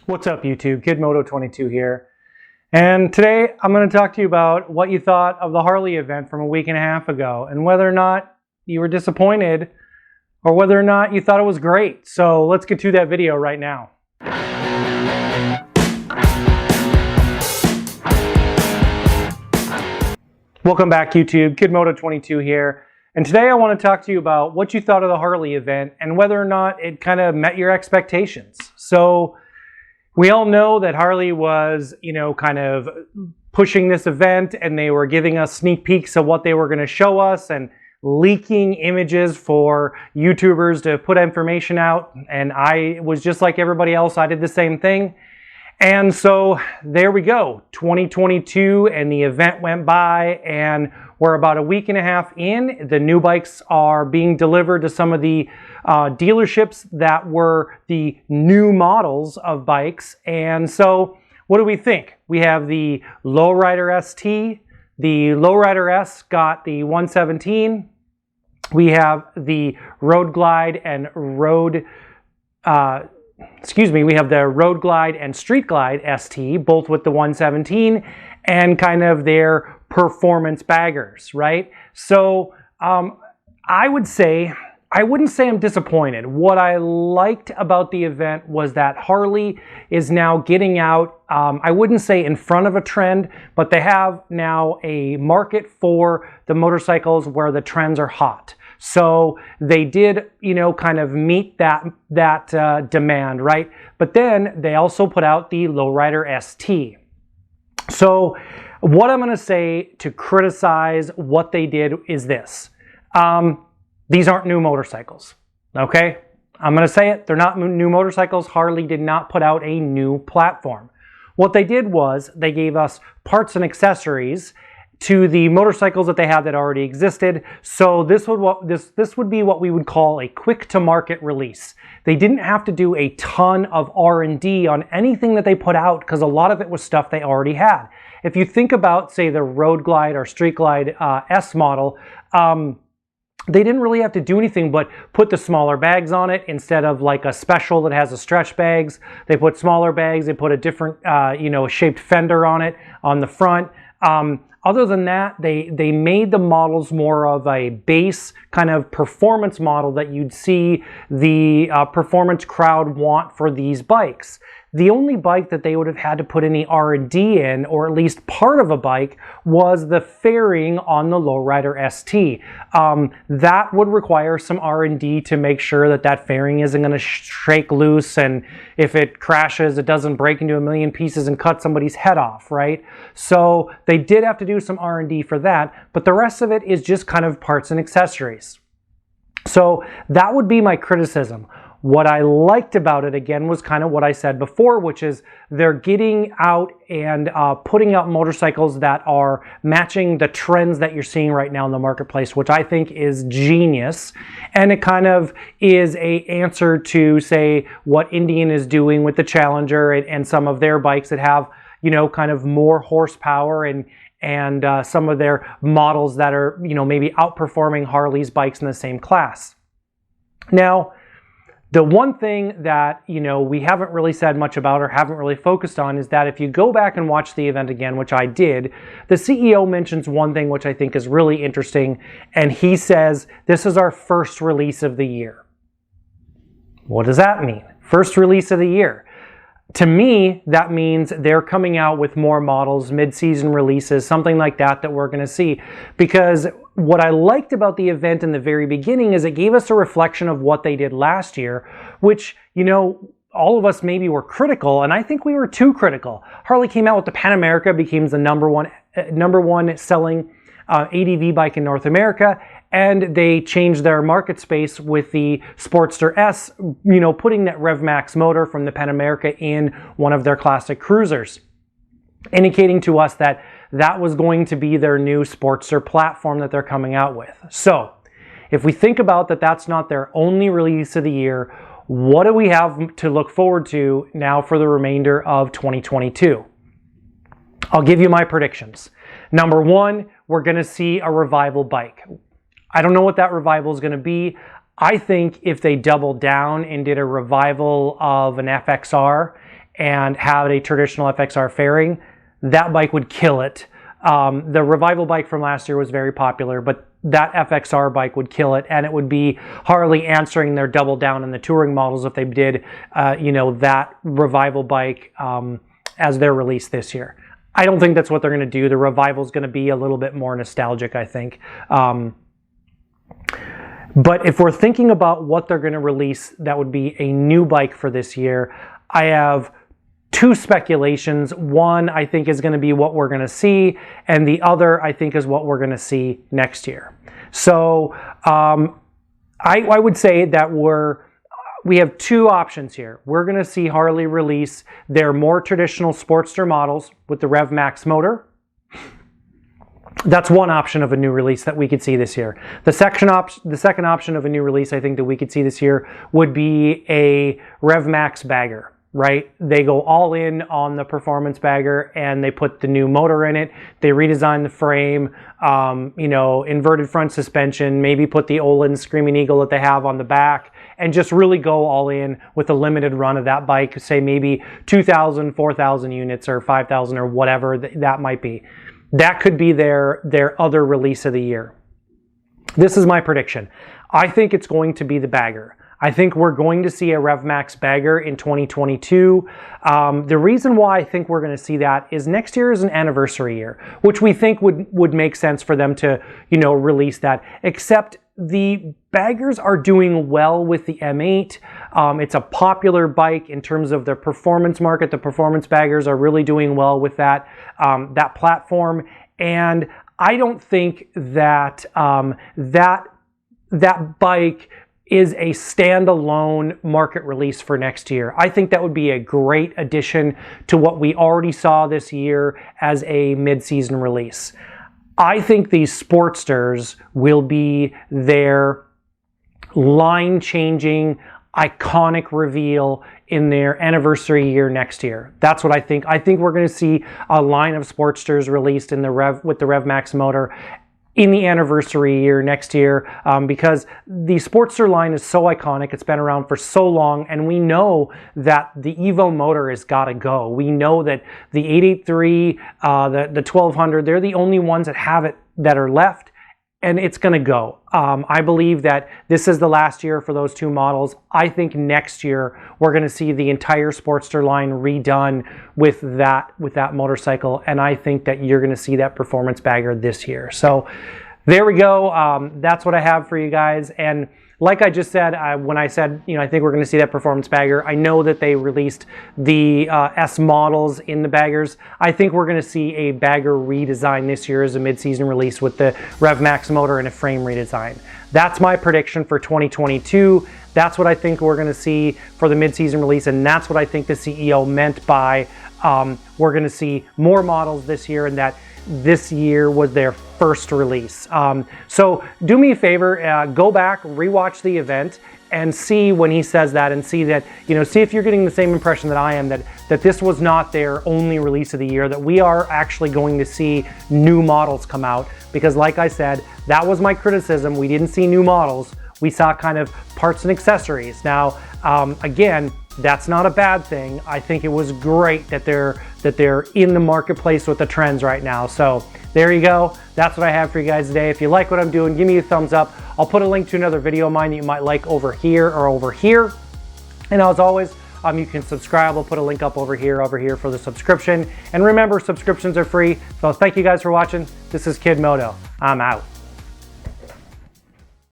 What's up YouTube, KidMoto22 here. And today I'm going to talk to you about what you thought of the Harley event from a week and a half ago and whether or not you were disappointed or whether or not you thought it was great. So let's get to that video right now. Welcome back YouTube, KidMoto22 here. And today I want to talk to you about what you thought of the Harley event and whether or not it kind of met your expectations. So we all know that Harley was, kind of pushing this event, and they were giving us sneak peeks of what they were going to show us and leaking images for YouTubers to put information out. And I was just like everybody else. I did the same thing. And so there we go, 2022, and the event went by, and we're about a week and a half in. The new bikes are being delivered to some of the dealerships that were the new models of bikes. And so what do we think? We have the lowrider ST, the lowrider S got the 117. We have the Road Glide and we have the Road Glide and Street Glide ST, both with the 117 and kind of their performance baggers, right? So I wouldn't say I'm disappointed. What I liked about the event was that Harley is now getting out, I wouldn't say in front of a trend, but they have now a market for the motorcycles where the trends are hot. So they did, kind of meet that demand, right? But then they also put out the lowrider ST. So what I'm going to say to criticize what they did is this. These aren't new motorcycles, okay? I'm going to say it. They're not new motorcycles. Harley did not put out a new platform. What they did was they gave us parts and accessories to the motorcycles that they had that already existed. So this would be what we would call a quick to market release. They didn't have to do a ton of R&D on anything that they put out because a lot of it was stuff they already had. If you think about, say, the Road Glide or Street Glide S model, they didn't really have to do anything but put the smaller bags on it instead of like a special that has a stretch bags. They put smaller bags. They put a different, shaped fender on it on the front. Other than that, they made the models more of a base kind of performance model that you'd see the performance crowd want for these bikes. The only bike that they would have had to put any R&D in, or at least part of a bike, was the fairing on the lowrider ST. That would require some R&D to make sure that that fairing isn't going to shake loose, and if it crashes, it doesn't break into a million pieces and cut somebody's head off, right? So they did have to do some R&D for that, but the rest of it is just kind of parts and accessories. So that would be my criticism. What I liked about it, again, was kind of what I said before, which is they're getting out and putting out motorcycles that are matching the trends that you're seeing right now in the marketplace, which I think is genius. And it kind of is an answer to, say, what Indian is doing with the Challenger and some of their bikes that have, kind of more horsepower and some of their models that are, maybe outperforming Harley's bikes in the same class. Now, the one thing that, we haven't really said much about or haven't really focused on is that if you go back and watch the event again, which I did, the CEO mentions one thing which I think is really interesting, and he says, this is our first release of the year. What does that mean? First release of the year. To me, that means they're coming out with more models, mid-season releases, something like that we're going to see. Because what I liked about the event in the very beginning is it gave us a reflection of what they did last year, which, all of us maybe were critical, and I think we were too critical. Harley came out with the Pan America, became the number one selling ADV bike in North America, and they changed their market space with the Sportster S, putting that Rev Max motor from the Pan America in one of their classic cruisers, indicating to us that that was going to be their new Sportster platform that they're coming out with. So if we think about that, that's not their only release of the year, what do we have to look forward to now for the remainder of 2022? I'll give you my predictions. Number one, we're going to see a revival bike. I don't know what that revival is going to be. I think if they doubled down and did a revival of an FXR and had a traditional FXR fairing, that bike would kill it. The Revival bike from last year was very popular, but that FXR bike would kill it, and it would be Harley answering their double down in the touring models if they did, that Revival bike as their release this year. I don't think that's what they're going to do. The Revival is going to be a little bit more nostalgic, I think. But if we're thinking about what they're going to release, that would be a new bike for this year. I have two speculations. One, I think, is going to be what we're going to see, and the other, I think, is what we're going to see next year. So I would say that we have two options here. We're going to see Harley release their more traditional Sportster models with the Rev Max motor. That's one option of a new release that we could see this year. The second option of a new release I think that we could see this year would be a Rev Max bagger, right? They go all in on the performance bagger and they put the new motor in it. They redesign the frame, inverted front suspension, maybe put the Olin Screaming Eagle that they have on the back, and just really go all in with a limited run of that bike, say maybe 2,000, 4,000 units or 5,000 or whatever that might be. That could be their other release of the year. This is my prediction. I think it's going to be the bagger. I think we're going to see a Rev Max bagger in 2022. The reason why I think we're going to see that is next year is an anniversary year, which we think would make sense for them to, release that. Except the baggers are doing well with the M8. It's a popular bike in terms of the performance market. The performance baggers are really doing well with that platform, and I don't think that that bike is a standalone market release for next year. I think that would be a great addition to what we already saw this year as a mid-season release. I think these Sportsters will be their line-changing, iconic reveal in their anniversary year next year. That's what I think. I think we're going to see a line of Sportsters released with the Rev Max motor in the anniversary year next year, because the Sportster line is so iconic. It's been around for so long, and we know that the Evo motor has got to go. We know that the 883, the 1200, they're the only ones that have it that are left, and it's going to go. I believe that this is the last year for those two models. I think next year we're going to see the entire Sportster line redone with that motorcycle, and I think that you're going to see that performance bagger this year. So there we go. That's what I have for you guys. And like I just said, when I said, I think we're going to see that performance bagger, I know that they released the S models in the baggers. I think we're going to see a bagger redesign this year as a mid-season release with the Rev Max motor and a frame redesign. That's my prediction for 2022. That's what I think we're going to see for the mid-season release, and that's what I think the CEO meant by we're going to see more models this year, and that this year was their first release. So do me a favor, go back, rewatch the event, and see when he says that, and see that, see if you're getting the same impression that I am, that this was not their only release of the year, that we are actually going to see new models come out. Because like I said, that was my criticism. We didn't see new models. We saw kind of parts and accessories. Now, again, that's not a bad thing. I think it was great that they're in the marketplace with the trends right now. So there you go. That's what I have for you guys today. If you like what I'm doing, give me a thumbs up. I'll put a link to another video of mine that you might like over here or over here. And as always, you can subscribe. I'll put a link up over here for the subscription. And remember, subscriptions are free. So thank you guys for watching. This is Kid Moto. I'm out.